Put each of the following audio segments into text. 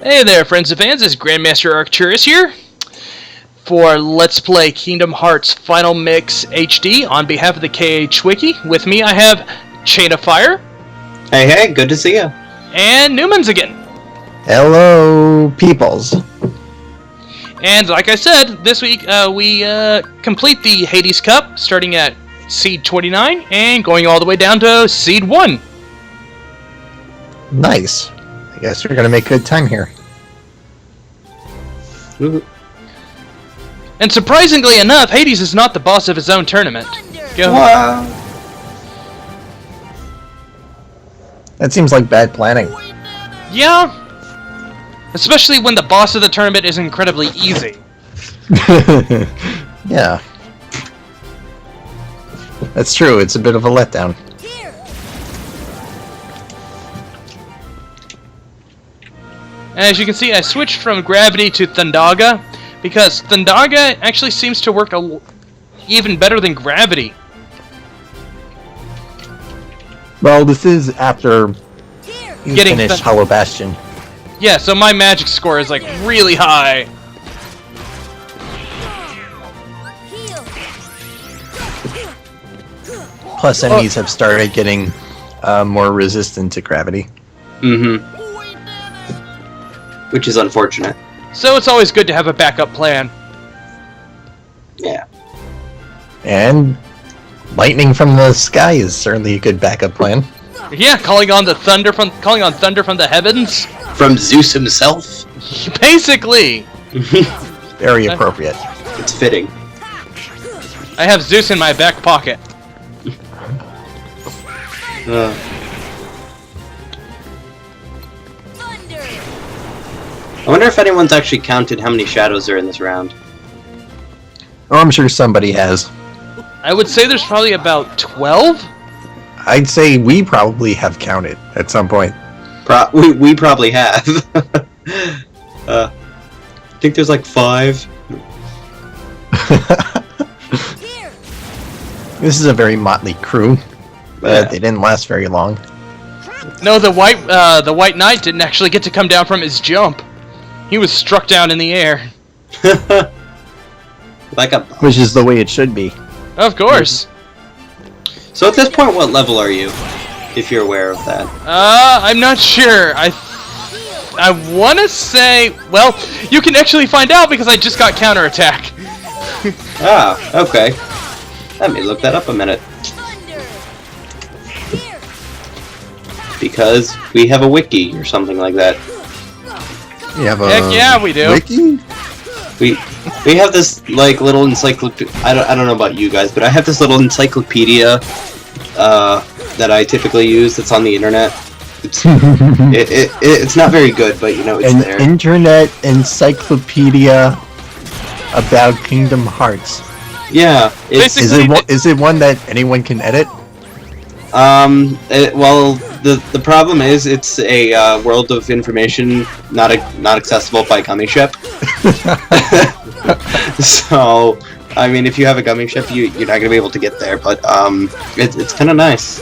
Hey there, friends and fans, it's Grandmaster Arcturus here for Let's Play Kingdom Hearts Final Mix HD on behalf of the KH Wiki. With me I have Chain of Fire. Hey, good to see you. And Newman's again. Hello, peoples. And like I said, this week we complete the Hades Cup, starting at Seed 29 and going all the way down to Seed 1. Nice. I guess we're gonna make good time here. And surprisingly enough, Hades is not the boss of his own tournament. Go. Wow. That seems like bad planning. Yeah. Especially when the boss of the tournament is incredibly easy. Yeah. That's true, it's a bit of a letdown. And as you can see, I switched from Gravity to Thundaga, because Thundaga actually seems to work even better than Gravity. Well, this is after you Getting finish Hollow Bastion. Yeah, so my magic score is like really high. Plus enemies have started getting more resistant to gravity. Mm-hmm. Which is unfortunate. So it's always good to have a backup plan. Yeah. And lightning from the sky is certainly a good backup plan. Yeah, calling on thunder from the heavens. From Zeus himself? Basically. Very appropriate. It's fitting. I have Zeus in my back pocket. I wonder if anyone's actually counted how many shadows are in this round. Oh, I'm sure somebody has. I would say there's probably about 12? I'd say we probably have counted at some point. We probably have. I think there's like 5. This is a very motley crew, but they didn't last very long. No, the White Knight didn't actually get to come down from his jump. He was struck down in the air. Like a... Which is the way it should be. Of course. So at this point, what level are you? If you're aware of that. I'm not sure. I want to say... Well, you can actually find out because I just got counterattack. Ah, okay. Let me look that up a minute. Because we have a wiki or something like that. You have a Heck yeah, we do. wiki? We have this like little encyclopedia. I don't know about you guys, but I have this little encyclopedia that I typically use. That's on the internet. It's not very good, but you know it's there. An internet encyclopedia about Kingdom Hearts. Yeah. Is it one that anyone can edit? Well, the problem is it's a world of information not accessible by gummy ship. So, I mean, if you have a gummy ship, you're not gonna be able to get there. But it's kind of nice.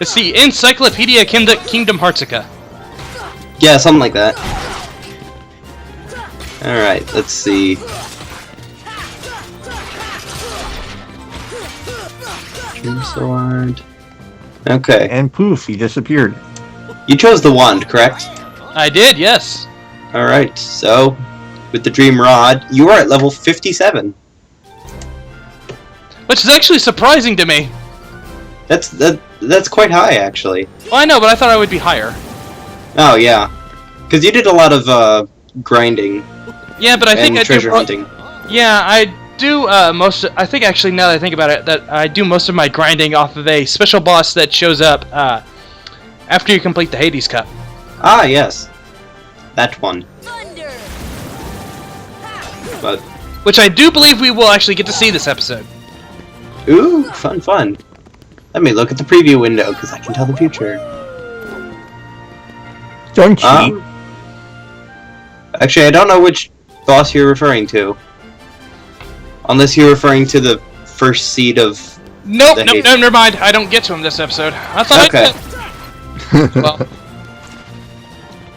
It's the Encyclopedia Kingdom Heartsica. Yeah, something like that. All right, let's see. Sword. Okay. And poof, he disappeared. You chose the wand, correct? I did, yes. Alright, so with the Dream Rod, you are at level 57. Which is actually surprising to me. That's quite high, actually. Well, I know, but I thought I would be higher. Oh, yeah. Because you did a lot of grinding. Yeah, but I think and treasure hunting. Yeah, I do I think actually now that I think about it, that I do most of my grinding off of a special boss that shows up after you complete the Hades Cup. Ah, yes. That one. But which I do believe we will actually get to see this episode. ooh, fun. Let me look at the preview window, because I can tell the future. Don't cheat. Actually, I don't know which boss you're referring to. Unless you're referring to the first seed of... Nope, never mind. I don't get to him this episode. I thought okay. I did. Well,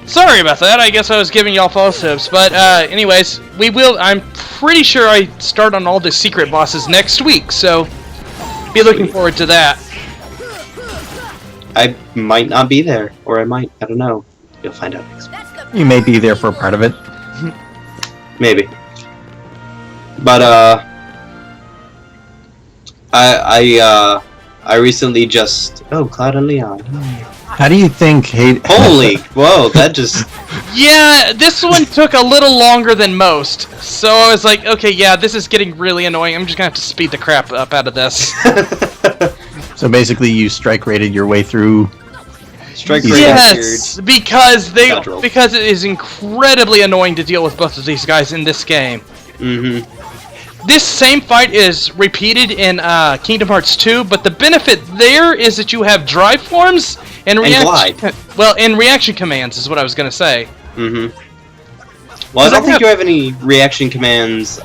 Sorry about that. I guess I was giving y'all false hopes. But anyways, we will. I'm pretty sure I start on all the secret bosses next week, so be looking forward to that. I might not be there, or I might. I don't know. You'll find out next week. You may be there for a part of it. Maybe. But I recently just Cloud and Leon. How do you think Holy, whoa, that just Yeah, this one took a little longer than most, so I was like, okay, yeah, this is getting really annoying. I'm just gonna have to speed the crap up out of this. So basically, you strike rated your way through. strike Yes. rate Yes, because Federal. because it is incredibly annoying to deal with both of these guys in this game. Mm-hmm. This same fight is repeated in Kingdom Hearts 2, but the benefit there is that you have drive forms and reaction. Well, and reaction commands is what I was gonna say. Mm-hmm. Well, I don't think you have any reaction commands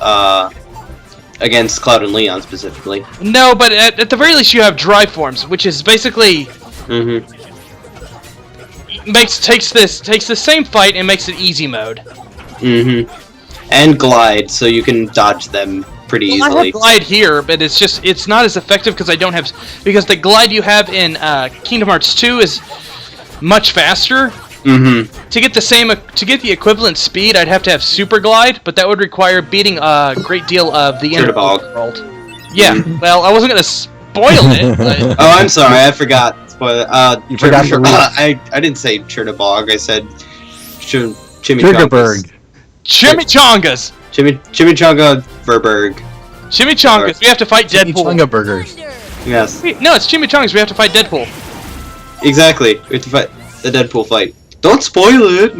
against Cloud and Leon specifically. No, but at the very least you have drive forms, which is basically Mm-hmm. takes the same fight and makes it easy mode. Mm-hmm. And glide, so you can dodge them pretty Well, I easily. have glide here, but it's not as effective because because the glide you have in Kingdom Hearts 2 is much faster. Mm-hmm. To get the equivalent speed, I'd have to have super glide, but that would require beating a great deal of the inner Bog. world. Yeah, well, I wasn't gonna spoil it. But Oh, I'm sorry, I forgot. Spoiler. You forgot the rules. I didn't say Chernobog, I said Chimichangas. Triggerberg. Chimichangas! Chimichanga Verberg. Chimichangas, we have to fight Deadpool. Chunga burgers. Yes, No, it's Chimichangas, we have to fight Deadpool. exactly. We have to fight the Deadpool fight. Don't spoil it!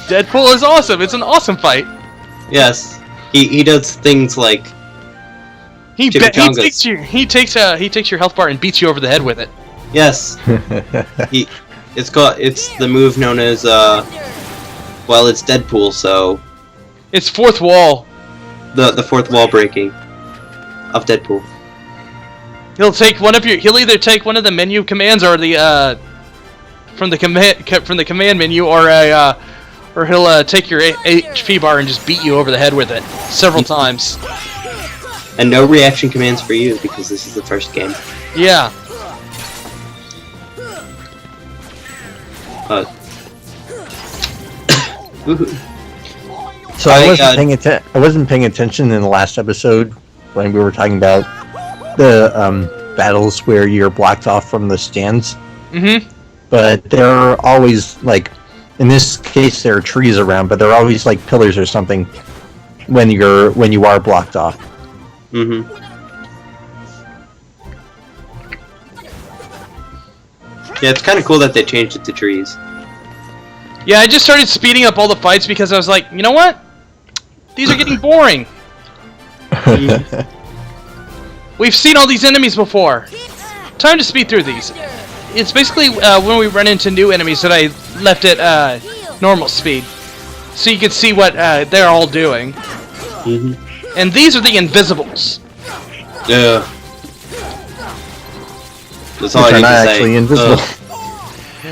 Deadpool is awesome, it's an awesome fight. Yes. He does things like... He Chimichangas. takes your health bar and beats you over the head with it. Yes. It's the move known as, well, it's Deadpool, so... It's fourth wall. The fourth wall breaking of Deadpool. He'll either take one of the menu commands or the from the command menu, or he'll take your HP bar and just beat you over the head with it several times. And no reaction commands for you, because this is the first game. Yeah. So I wasn't paying attention in the last episode when we were talking about the battles where you're blocked off from the stands. Mm-hmm. But there are always, like, in this case there are trees around, but there are always like pillars or something when you are blocked off. Mm-hmm. Yeah, it's kind of cool that they changed it to trees. Yeah, I just started speeding up all the fights because I was like, you know what? These are getting boring. We've seen all these enemies before. Time to speed through these. It's basically when we run into new enemies that I left at normal speed, so you can see what they're all doing. Mm-hmm. And these are the Invisibles. Yeah. That's all Which I are need not to say. actually invisible.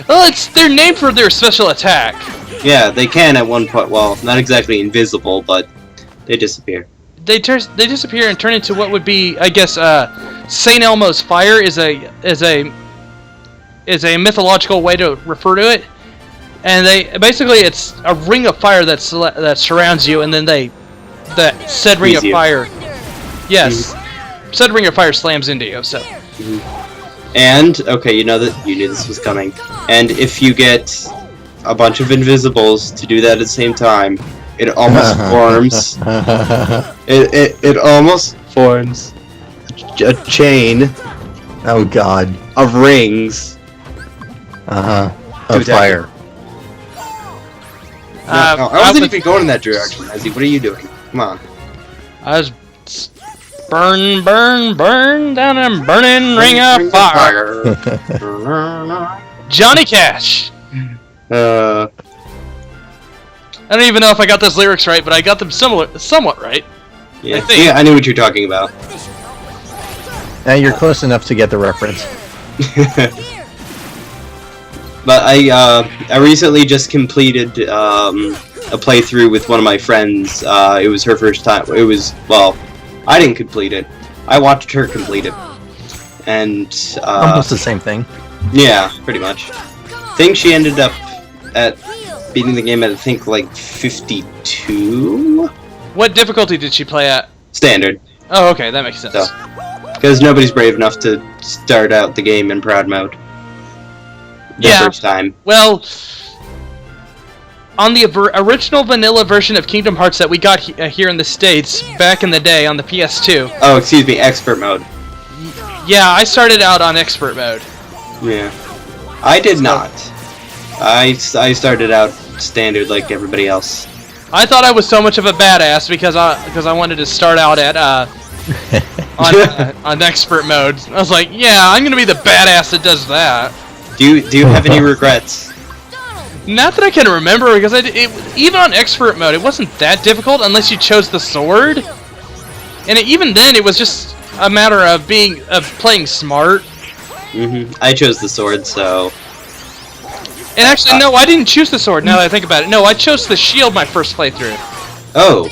Well, they're named for their special attack. Yeah, they can at one point. Well, not exactly invisible, but they disappear. They disappear and turn into what would be, I guess, Saint Elmo's fire is a mythological way to refer to it. And it's a ring of fire that surrounds you, and then that said ring of fire. Yes, said ring of fire slams into you. So. Mm-hmm. And okay, you knew this was coming. And if you get a bunch of invisibles to do that at the same time, it almost forms. It almost forms a chain. Oh God. Of rings. Of fire. No, I wasn't even going in that direction, Ezzy. What are you doing? Come on. I was burn down a burning ring of fire. Johnny Cash. Uh, I don't even know if I got those lyrics right, but I got them somewhat right. yeah. I think. Yeah, I knew what you're talking about. Now you're close enough to get the reference. But I recently just completed a playthrough with one of my friends. It was her first time. It was, well, I didn't complete it. I watched her complete it. And Almost the same thing. yeah, pretty much. I think she ended up at beating the game at, I think, like 52? What difficulty did she play at? Standard. Oh, okay, that makes sense. So, because nobody's brave enough to start out the game in proud mode. The first time. Well, on the original vanilla version of Kingdom Hearts that we got here in the States back in the day on the PS2. Oh, excuse me, expert mode. Yeah, I started out on expert mode. Yeah. I did not. I started out standard like everybody else. I thought I was so much of a badass because I wanted to start out at on expert mode. I was like, yeah, I'm gonna be the badass that does that. Do you have any regrets? Not that I can remember, because even on expert mode, it wasn't that difficult unless you chose the sword. And even then, it was just a matter of playing smart. I chose the sword, so. And actually, no, I didn't choose the sword. Now that I think about it, no, I chose the shield my first playthrough. Oh.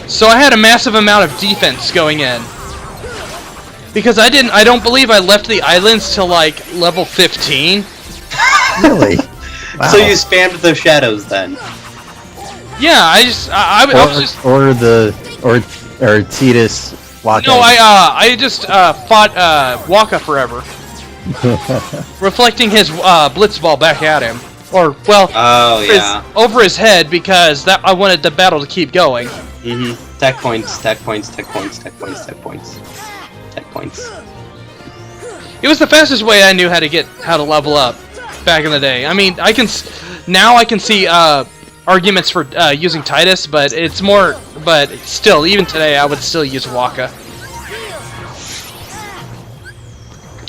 So I had a massive amount of defense going in. Because I don't believe I left the islands till like level 15. Really? Wow. So you spammed the shadows then? Yeah, I was just. Or Tidus Waka. No, I just fought Waka forever. Reflecting his blitzball back at him. Or, well, over his head, because I wanted the battle to keep going. Tech points, tech points, tech points, tech points, tech points. Tech points. It was the fastest way I knew how to level up back in the day. I mean, now I can see arguments for using Tidus, but but still, even today, I would still use Waka.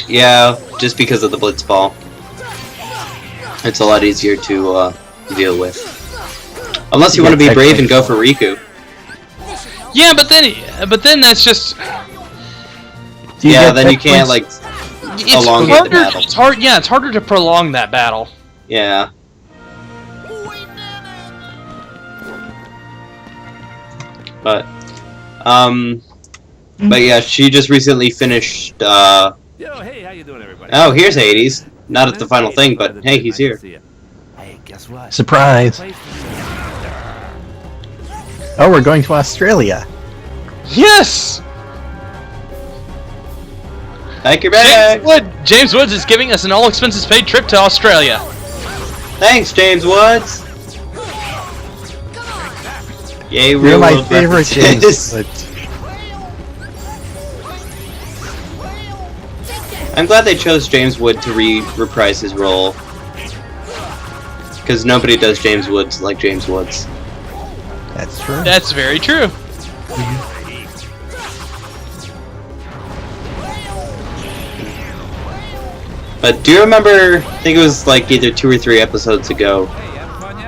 Yeah, just because of the blitzball. It's a lot easier to deal with. Unless you want to be brave and go for Riku. Yeah, but then that's just. Yeah, then you can't like elongate the battle. It's hard. Yeah, it's harder to prolong that battle. Yeah. But yeah, she just recently finished. Yo, hey, how you doing, everybody? Oh, here's Hades. Not at the final thing, but hey, he's here. Hey, guess what? Surprise! Oh, we're going to Australia. Yes. Thank you, back. James Woods is giving us an all-expenses-paid trip to Australia. Thanks, James Woods. Yay, You're my favorite James Woods. I'm glad they chose James Wood to reprise his role. Because nobody does James Woods like James Woods. That's true. That's very true. But do you remember, I think it was like either 2 or 3 episodes ago,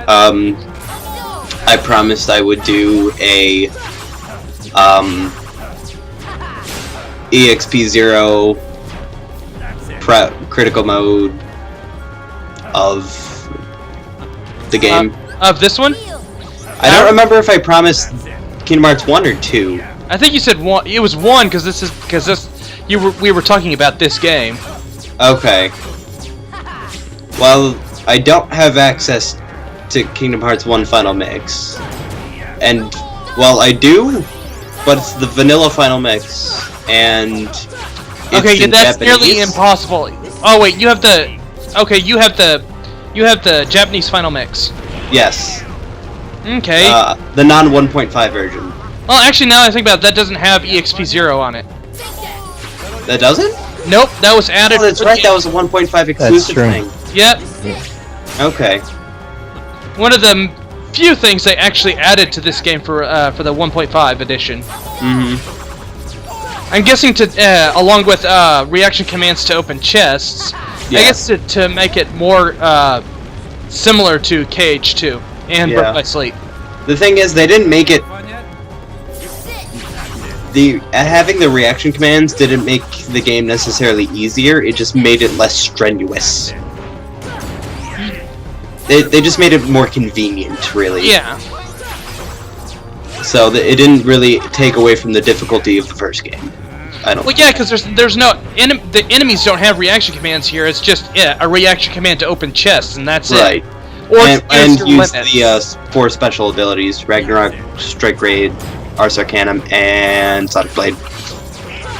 I promised I would do a EXP0 critical mode of the game. Of this one? I don't remember if I promised Kingdom Hearts 1 or 2. I think you said 1. It was 1 because we were talking about this game. Okay. Well, I don't have access to Kingdom Hearts 1 Final Mix. And, well, I do, but it's the vanilla Final Mix, and okay, that's Japanese. nearly impossible. Oh wait, you have the Japanese Final Mix. Yes. Okay. The non 1.5 version. Well, actually, now I think about it, that doesn't have EXP0 on it. That doesn't? Nope, that was added. Oh, that's right. That was a 1.5 exclusive thing. Yep. Okay. One of the few things they actually added to this game for the 1.5 edition. I'm guessing along with reaction commands to open chests. Yeah. I guess to make it more similar to KH2 and Birth by Sleep. The thing is, they didn't make it. having the reaction commands didn't make the game necessarily easier. It just made it less strenuous. They just made it more convenient, really. Yeah. So it didn't really take away from the difficulty of the first game. I don't. Well, yeah, because there's no the enemies don't have reaction commands here. It's just a reaction command to open chests, and that's Right. it. Or And use limits. the 4 special abilities: Ragnarok, Strike Raid, Ars Arcanum, and Sonic Blade.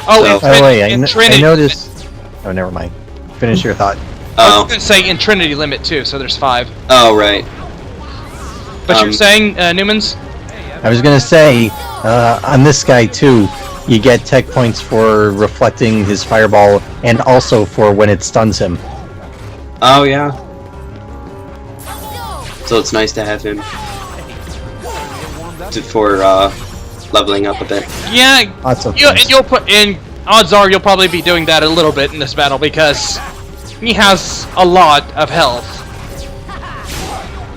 Oh, So- By the way, in I Trinity. noticed. Oh, never mind. Finish your thought. I was Oh, going to say in Trinity limit too, so there's 5. oh, right. But you're saying, Newman's? I was gonna say, on this guy too, you get tech points for reflecting his fireball, and also for when it stuns him. Oh, yeah. So it's nice to have him for leveling up a bit. Yeah, Lots of and things. you'll put in. Odds are you'll probably be doing that a little bit in this battle because he has a lot of health.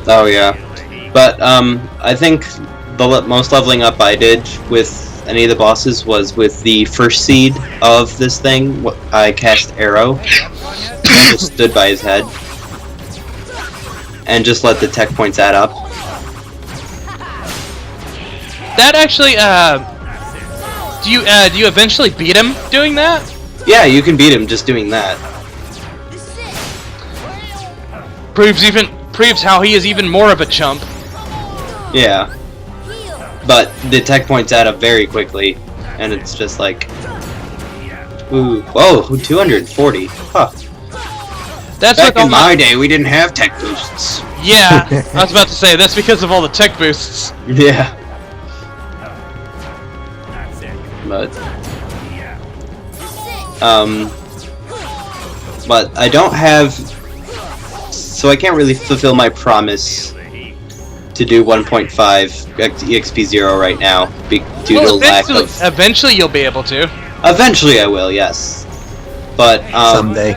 Oh, yeah. But I think the most leveling up I did with any of the bosses was with the first seed of this thing. I cast Arrow and just stood by his head and just let the tech points add up. That actually, do you eventually beat him doing that? Yeah, you can beat him just doing that. Proves how he is even more of a chump. Yeah. But the tech points add up very quickly, and it's just like, ooh, whoa, 240. Huh. That's Back what all in my day, we didn't have tech boosts. Yeah, I was about to say that's because of all the tech boosts. Yeah. But I don't have, so I can't really fulfill my promise to do 1.5 EXP0 right now due to lack of. Eventually you'll be able to. Eventually I will, yes. But Someday.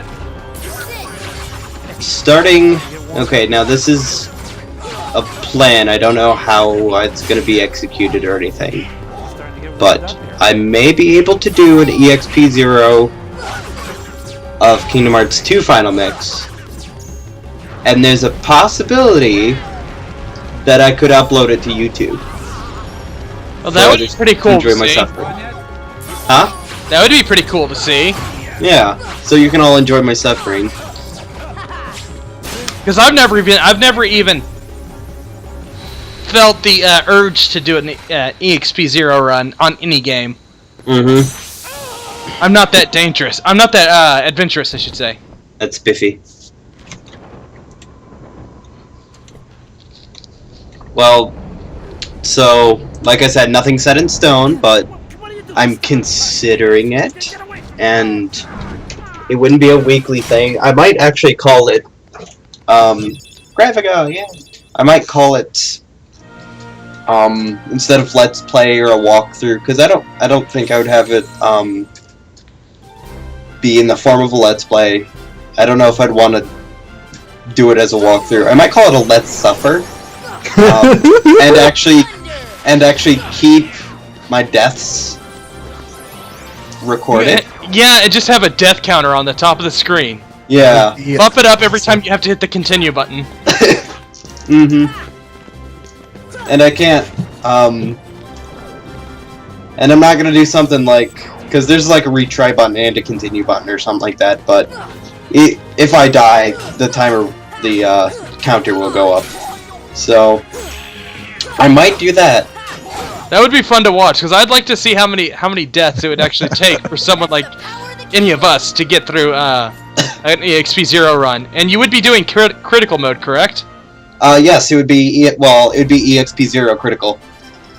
starting. Okay, now this is a plan. I don't know how it's going to be executed or anything. But I may be able to do an EXP0 of Kingdom Hearts 2 Final Mix. And there's a possibility that I could upload it to YouTube. Well, that would be pretty cool Enjoy to my see. suffering. Huh? That would be pretty cool to see. Yeah, so you can all enjoy my suffering. Because I've never even felt the urge to do an EXP0 run on any game. Mm-hmm. I'm not that dangerous. I'm not that adventurous, I should say. That's spiffy. Well, so, like I said, nothing's set in stone, but I'm considering it, and it wouldn't be a weekly thing. I might actually call it, Graphica, yeah. I might call it, instead of Let's Play or a walkthrough, because I don't think I would have it, be in the form of a Let's Play. I don't know if I'd want to do it as a walkthrough. I might call it a Let's Suffer. and actually keep my deaths recorded. Yeah, and just have a death counter on the top of the screen. Yeah. Bump it up every time you have to hit the continue button. Mm-hmm. And I can't, and I'm not gonna do something like, because there's like a retry button and a continue button or something like that, but if I die, the counter will go up. So, I might do that. That would be fun to watch, because I'd like to see how many deaths it would actually take for someone like any of us to get through an EXP0 run. And you would be doing critical mode, correct? Yes, it would be EXP0 critical.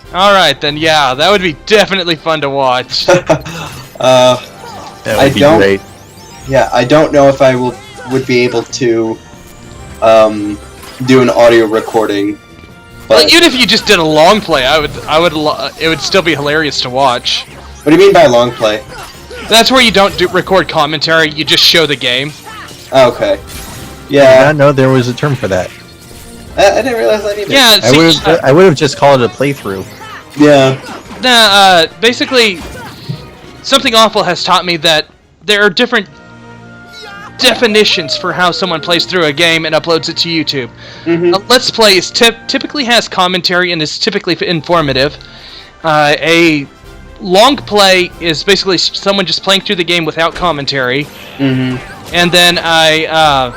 Alright, then yeah, that would be definitely fun to watch. That would be great. Yeah, I don't know if I would be able to do an audio recording. But Well, even if you just did a long play, it would still be hilarious to watch. what do you mean by long play? That's where you don't record commentary, you just show the game. Okay. I did Yeah, not know there was a term for that. I didn't realize that either. Yeah, I would have just called it a playthrough. Yeah. Basically, Something Awful has taught me that there are different definitions for how someone plays through a game and uploads it to YouTube. A Let's Play is typically has commentary and is typically informative. A long play is basically someone just playing through the game without commentary. And then I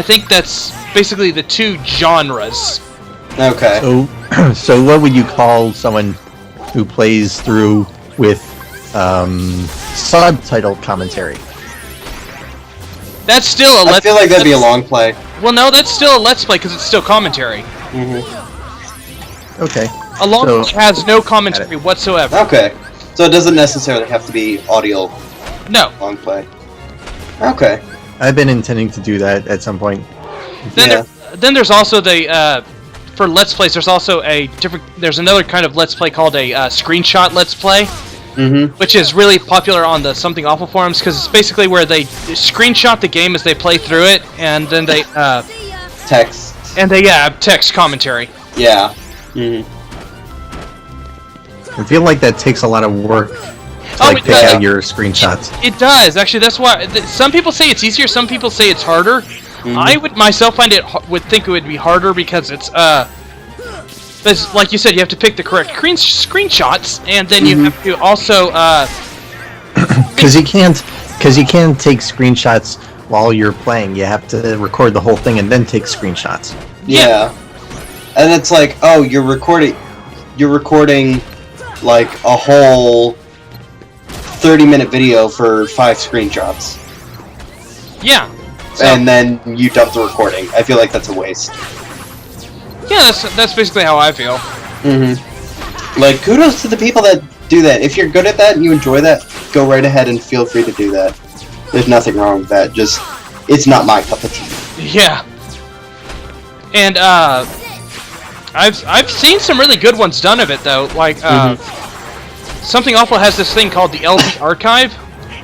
think that's basically the two genres. Okay. So what would you call someone who plays through with subtitled commentary? That's still a let's I feel like that'd be a long play. Well, no, that's still a let's play because it's still commentary. Okay. A long play has no commentary whatsoever. Okay. So it doesn't necessarily have to be audio No. long play. Okay. I've been intending to do that at some point. Then there's also the for let's plays. There's also there's another kind of let's play called a screenshot let's play. Which is really popular on the Something Awful forums because it's basically where they screenshot the game as they play through it, and then they text. And they text commentary. Yeah. I feel like that takes a lot of work to pick out your screenshots. It does actually. That's why some people say it's easier. Some people say it's harder. I would myself would think it would be harder because it's like you said, you have to pick the correct screenshots, and then you have to also because you can't take screenshots while you're playing. You have to record the whole thing and then take screenshots. Yeah. And it's like, oh, you're recording like a whole 30-minute video for 5 screenshots. Yeah. And then you dump the recording. I feel like that's a waste. Yeah, that's basically how I feel. Like, kudos to the people that do that. If you're good at that and you enjoy that, go right ahead and feel free to do that. There's nothing wrong with that. Just, it's not my cup of tea. Yeah. And I've seen some really good ones done of it though. Like Something Awful has this thing called the LP Archive.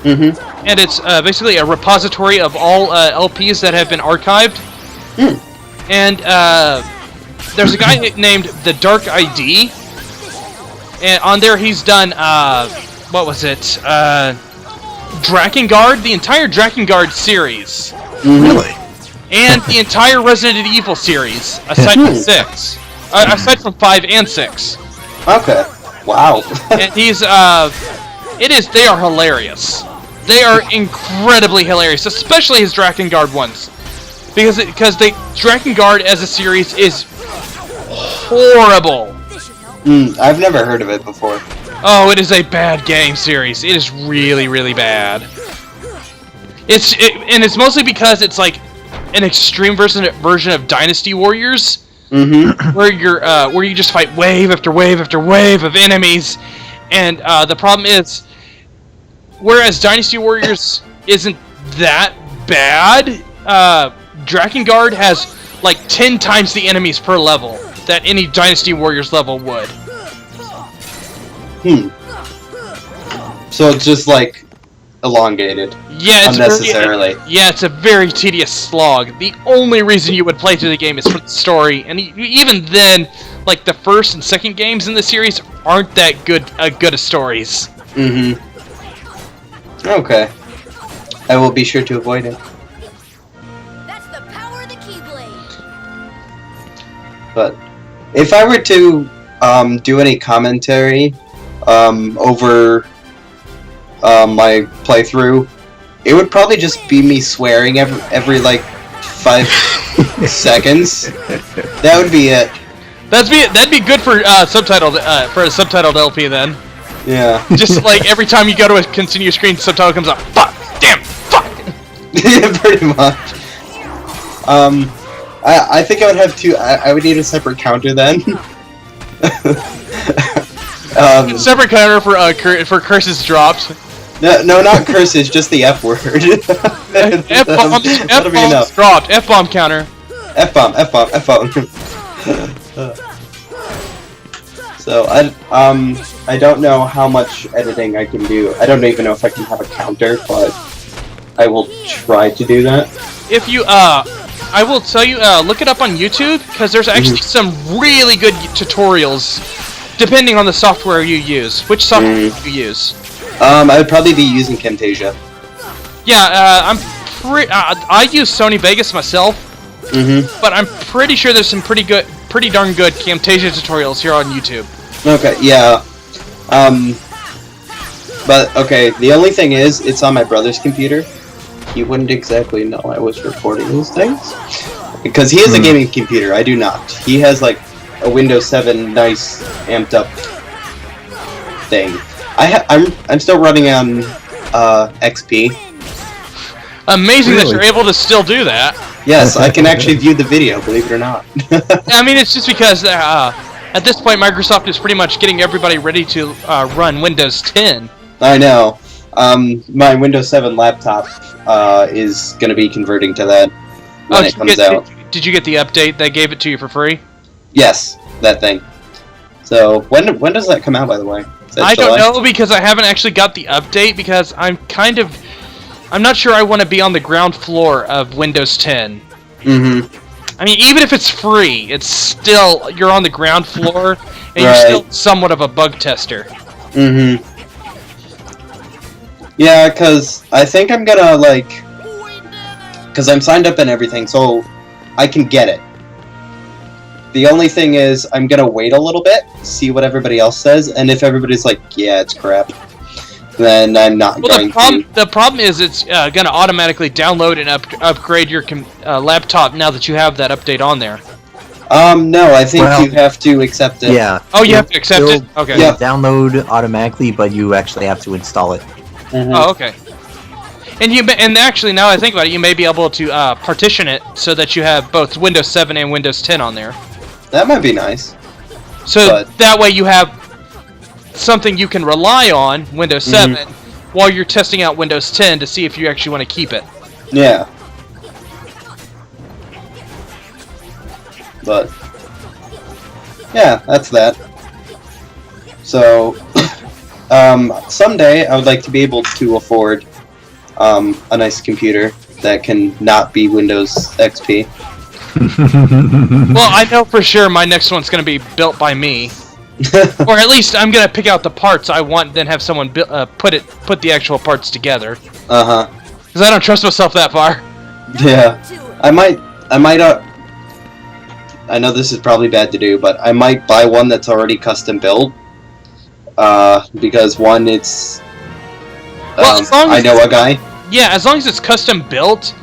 And it's basically a repository of all LPs that have been archived. And there's a guy named The Dark ID, and on there he's done what was it? Drakengard, the entire Drakengard series. Really? And the entire Resident Evil series, aside from 6. Aside from 5 and 6. Okay. Wow. And he's they are hilarious. They are incredibly hilarious, especially his Drakengard ones. Because the Drakengard as a series is horrible. I've never heard of it before. Oh, it is a bad game series. It is really, really bad. And it's mostly because it's like an extreme version of Dynasty Warriors, where you just fight wave after wave after wave of enemies, and the problem is, whereas Dynasty Warriors isn't that bad, Drakengard has like 10 times the enemies per level that any Dynasty Warriors level would. So it's just like elongated. Yeah, it's unnecessarily. It's a very tedious slog. The only reason you would play through the game is for the story, and even then, like the first and second games in the series aren't that good of stories. Okay. I will be sure to avoid it. That's the power of the Keyblade. But if I were to do any commentary over my playthrough, it would probably just be me swearing every like 5 seconds. That would be it. That'd be good for subtitled for a subtitled LP then. Yeah. Just like every time you go to a continue screen, subtitle comes up. Fuck! Damn! Fuck! Yeah, pretty much. I think I would have to. I would need a separate counter then. Separate counter for curses dropped. No, not curses, just the F word. F-bomb dropped. F-bomb counter. F-bomb. So I don't know how much editing I can do. I don't even know if I can have a counter, but I will try to do that. If you I will tell you look it up on YouTube because there's actually some really good tutorials Depending on the software you use. Which software do you use? I would probably be using Camtasia. Yeah, I use Sony Vegas myself, but I'm pretty sure there's some pretty darn good Camtasia tutorials here on YouTube. Okay, yeah. But, okay, the only thing is, it's on my brother's computer. He wouldn't exactly know I was recording these things. Because he has a gaming computer, I do not. He has, like, a Windows 7 nice, amped up thing. I'm still running on, XP. Amazing that Really? you're able to still do that. Yes, I can actually view the video, believe it or not. I mean, it's just because at this point, Microsoft is pretty much getting everybody ready to run Windows 10. I know. My Windows 7 laptop is going to be converting to that when it comes out. Did you get the update that gave it to you for free? Yes, that thing. So, when does that come out, by the way? Is that I July? don't know because I haven't actually got the update because I'm not sure I want to be on the ground floor of Windows 10. I mean, even if it's free, it's still, you're on the ground floor, and you're still somewhat of a bug tester. Yeah, because I think I'm gonna, like... Because I'm signed up and everything, so I can get it. The only thing is, I'm gonna wait a little bit, see what everybody else says, and if everybody's like, yeah, it's crap, then I'm not going to. The problem is it's gonna automatically download and upgrade your laptop now that you have that update on there. No, I think you have to accept it. Yeah. Oh, you have to accept it? Okay. Yeah. Download automatically, but you actually have to install it. Oh, okay. And actually, now I think about it, you may be able to partition it so that you have both Windows 7 and Windows 10 on there. That might be nice. So that way you have something you can rely on, Windows 7, while you're testing out Windows 10 to see if you actually want to keep it. Yeah. But, yeah, that's that. So, someday I would like to be able to afford a nice computer that can not be Windows XP. Well, I know for sure my next one's going to be built by me. Or at least I'm going to pick out the parts I want, then have someone put the actual parts together. Uh-huh. Because I don't trust myself that far. Yeah. I might, I know this is probably bad to do, but I might buy one that's already custom built. Because one, it's... Well, as long as I know a guy. Yeah, as long as it's custom built,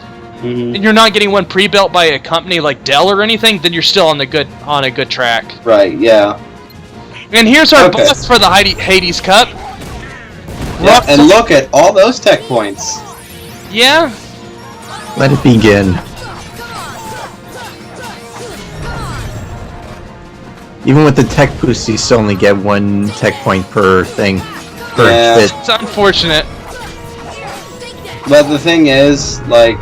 and you're not getting one pre-built by a company like Dell or anything, then you're still on a good track. Right, yeah. And here's our boss for the Hades Cup. Yeah, Roxas. and look at all those tech points. Yeah. Let it begin. Even with the tech boost, you still only get 1 tech point per thing. Yeah. Fit. It's unfortunate. But the thing is, like,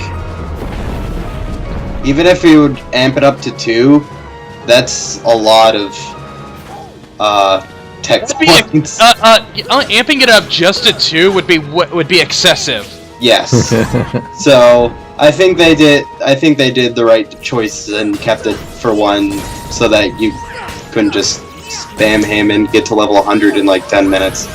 even if you would amp it up to 2, that's a lot of tech points. Amping it up just to 2 would be excessive. Yes. So I think they did the right choice and kept it for 1, so that you couldn't just spam him and get to level 100 in like 10 minutes.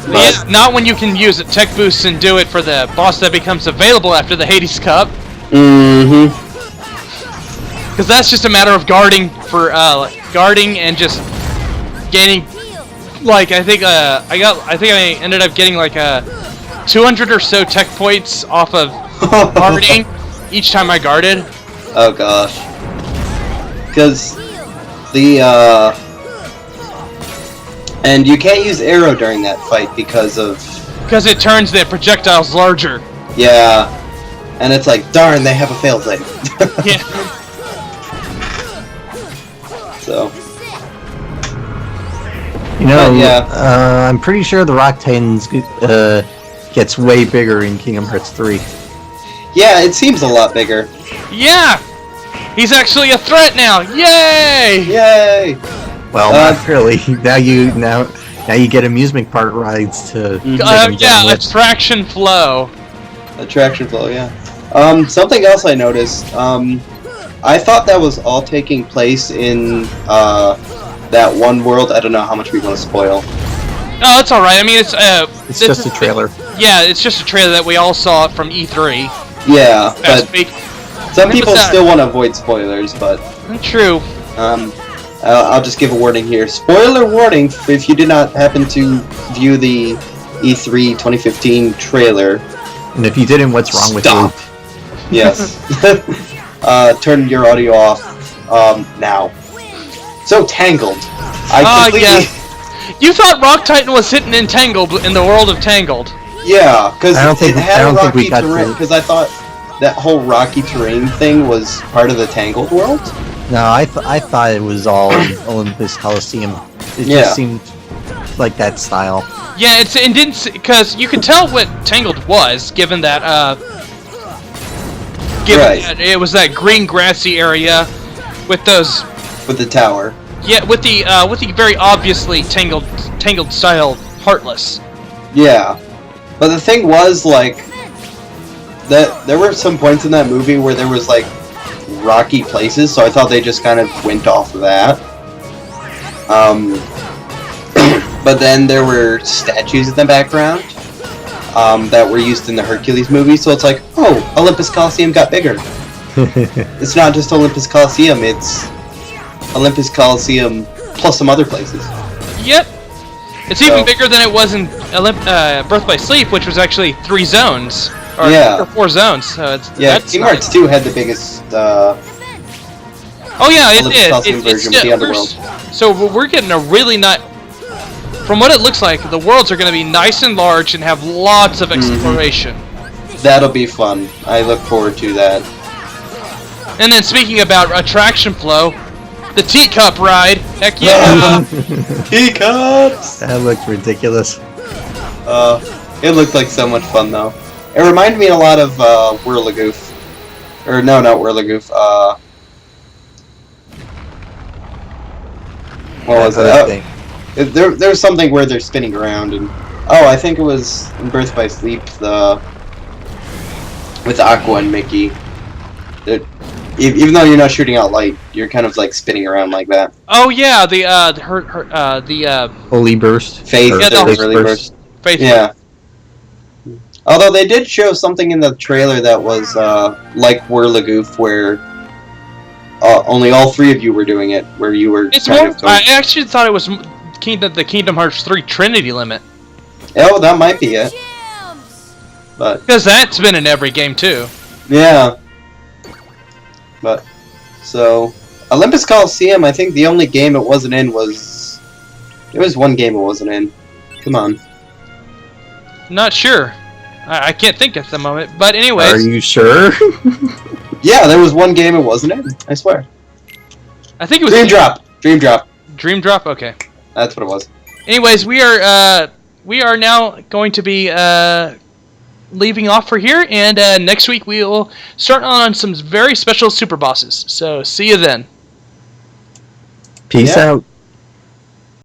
Yeah, not when you can use a tech boost and do it for the boss that becomes available after the Hades Cup. Because that's just a matter of guarding and just gaining. Like I think I ended up getting like 200 or so tech points off of guarding each time I guarded. Oh gosh. Because the and you can't use arrow during that fight because it turns the projectiles larger. Yeah, and it's like, darn, they have a failsafe. Yeah. So. You know, yeah. I'm pretty sure the Rock Titans gets way bigger in Kingdom Hearts 3. Yeah, it seems a lot bigger. Yeah! He's actually a threat now! Yay! Yay! Well, not really. Now you get amusement park rides to. Yeah, attraction flow. Attraction flow, yeah. Something else I noticed. I thought that was all taking place in that one world. I don't know how much we want to spoil. Oh, it's all right. I mean, it's just a trailer. Yeah, it's just a trailer that we all saw from E3 Yeah, last but week. some people still want to avoid spoilers, but True. I'll just give a warning here. Spoiler warning if you did not happen to view the E3 2015 trailer. And if you didn't, what's wrong with you? Yes. Turn your audio off now. So Tangled. Yeah. You thought Rock Titan was hitting Entangled in the world of Tangled. Yeah, because I don't think we got terrain. Because I thought that whole rocky terrain thing was part of the Tangled world. No, I thought it was all Olympus Coliseum. It Yeah. just seemed like that style. Yeah, it didn't, because you could tell what Tangled was, given that that it was that green grassy area with those. With the tower. Yeah, with the very obviously Tangled style Heartless. Yeah, but the thing was like that there were some points in that movie where there was like rocky places, so I thought they just kind of went off of that. But then there were statues in the background that were used in the Hercules movie, so it's like, oh, Olympus Coliseum got bigger. It's not just Olympus Coliseum, it's Olympus Coliseum plus some other places. Yep. It's even bigger than it was in Birth by Sleep, which was actually 3 zones. Or 4 zones. So it's, Kingdom Hearts 2 had the biggest oh yeah, it Olympus did. Coliseum version with the underworld. So we're getting a really nice... From what it looks like, the worlds are going to be nice and large and have lots of exploration. That'll be fun. I look forward to that. And then speaking about attraction flow, the teacup ride. Heck yeah! Teacups! That looked ridiculous. It looked like so much fun though. It reminded me a lot of Whirligoof. Or no, not Whirligoof. What was it? There's something where they're spinning around and I think it was in Birth by Sleep with Aqua and Mickey. Even though you're not shooting out light, you're kind of like spinning around like that. Oh yeah, the Holy Burst. Faith. Yeah, the Holy Burst. Faith. Yeah. Although they did show something in the trailer that was like Whirligoof, where only all 3 of you were doing it, where you were. It's more. I actually thought it was the Kingdom Hearts 3 Trinity limit. Oh, that might be it. But because that's been in every game too. Yeah. But so Olympus Coliseum, I think the only game it wasn't in was there was one game it wasn't in. Come on. Not sure. I can't think at the moment. But anyways. Are you sure? Yeah, there was one game it wasn't in. I swear. I think it was Dream Drop. Dream Drop. Dream Drop. Okay. That's what it was. Anyways, we are now going to be leaving off for here, and next week we will start on some very special super bosses. So see you then. Peace out.